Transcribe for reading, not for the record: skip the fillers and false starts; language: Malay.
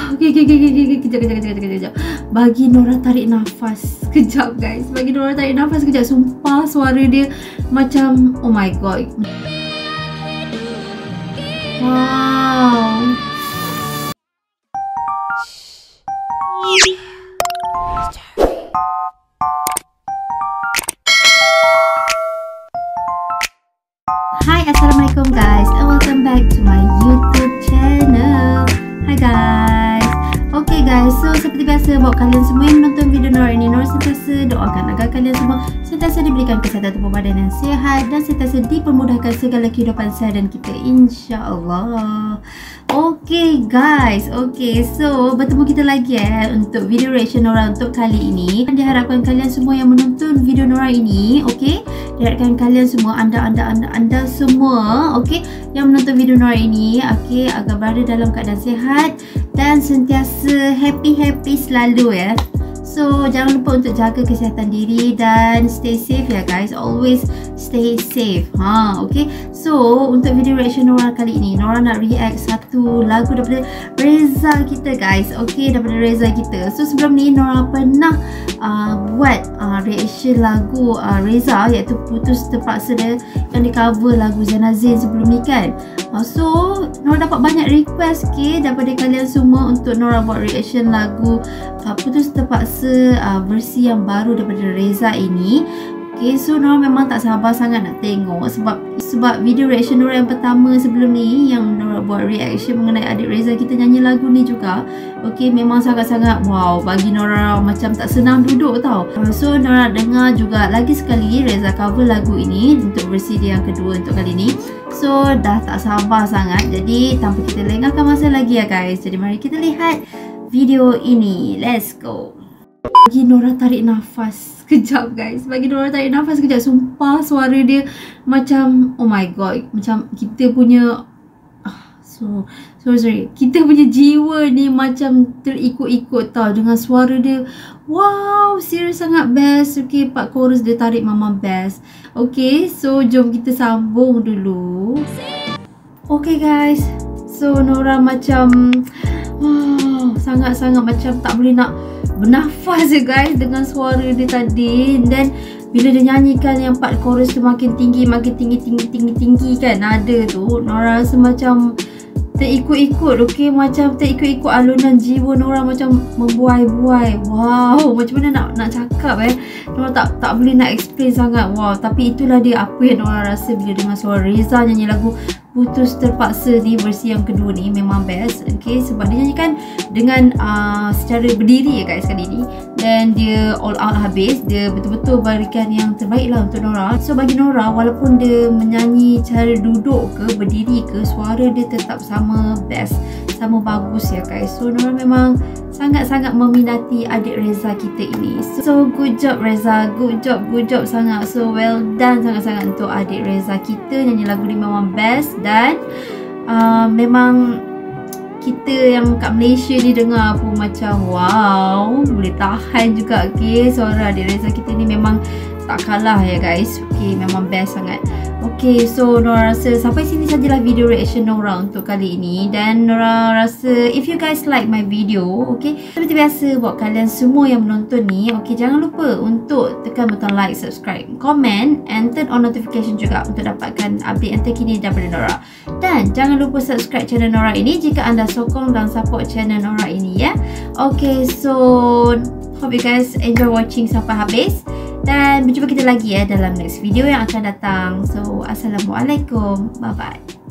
Kejap. Bagi Nora tarik nafas. Kejap guys. Bagi Nora tarik nafas kejap. Sumpah suara dia macam, oh my god. Wow. Hi, Assalamualaikum guys, and welcome back to my YouTube channel. Hi guys. Okay guys, so seperti biasa buat kalian semua yang menonton video Nora ini, Nora sentiasa doakan agar kalian semua sentiasa diberikan kesihatan tubuh badan yang sihat dan sentiasa dipermudahkan segala kehidupan saya dan kita, insya-Allah. Okay guys, okay, so bertemu kita lagi untuk video reaction Nora untuk kali ini. Diharapkan kalian semua yang menonton video Nora ini, okay, diharapkan kalian semua, anda semua, okay, yang menonton video Nora ini, okay, agar berada dalam keadaan sihat dan sentiasa happy selalu ya. So jangan lupa untuk jaga kesihatan diri dan stay safe ya guys. Always stay safe. Okay. So untuk video reaction Nora kali ini, Nora nak react satu lagu daripada Reza kita guys. Okay, daripada Reza kita. So sebelum ni Nora pernah buat reaction lagu Reza, iaitu Putus Terpaksa dia, yang di cover lagu Zana Zain sebelum ni kan. So Nora dapat banyak request daripada kalian semua untuk Nora buat reaction lagu Putus Terpaksa versi yang baru daripada Reza ini. Okay, so Nora memang tak sabar sangat nak tengok sebab video reaction Nora yang pertama sebelum ni, yang Nora buat reaction mengenai adik Reza kita nyanyi lagu ni juga. Okay, memang sangat-sangat wow, bagi Nora macam tak senang duduk tau. So Nora dengar juga lagi sekali Reza cover lagu ini untuk versi dia yang kedua untuk kali ni. So dah tak sabar sangat. Jadi tanpa kita lengahkan masa lagi ya guys, jadi mari kita lihat video ini. Let's go. Bagi Nora tarik nafas kejap guys. Bagi Nora tarik nafas kejap. Sumpah suara dia macam, oh my god, macam kita punya sorry, kita punya jiwa ni macam terikut-ikut tau dengan suara dia. Wow, serius sangat best. Okay, part chorus dia tarik memang best. Okay, so jom kita sambung dulu. Okay guys, so Nora macam sangat-sangat macam tak boleh nak bernafas je guys dengan suara dia tadi. Dan bila dia nyanyikan yang part chorus tu makin tinggi kan nada tu, Nora rasa macam terikut-ikut, okay, macam terikut-ikut alunan jiwa Nora, macam membuai-buai. Wow, macam mana nak cakap Nora tak boleh nak explain sangat. Wow, tapi itulah dia apa yang Nora rasa bila dengar suara Reza nyanyi lagu Putus Terpaksa ni versi yang kedua ni. Memang best, okay, sebab dia nyanyikan dengan secara berdiri ya guys kali ni, dan dia all out habis. Dia betul-betul berikan yang terbaik lah untuk Nora. So bagi Nora, walaupun dia menyanyi cara duduk ke berdiri ke, suara dia tetap sama best, sama bagus ya guys. So Nora memang sangat-sangat meminati adik Reza kita ini. So good job Reza, good job sangat. So well done sangat-sangat untuk adik Reza kita. Nyanyi lagu ni memang best. Dan memang kita yang kat Malaysia ni dengar pun macam wow, boleh tahan juga. Okay, suara adik Reza kita ni memang tak kalah ya guys. Okay, memang best sangat. Okay, so Nora rasa sampai sini sajalah video reaction Nora untuk kali ini. Dan Nora rasa if you guys like my video, okay, seperti biasa buat kalian semua yang menonton ni, okay, jangan lupa untuk tekan butang like, subscribe, comment and turn on notification juga untuk dapatkan update yang terkini daripada Nora. Dan jangan lupa subscribe channel Nora ini jika anda sokong dan support channel Nora ini ya. Okay, so hope you guys enjoy watching sampai habis. Dan berjumpa kita lagi dalam next video yang akan datang. So, Assalamualaikum. Bye-bye.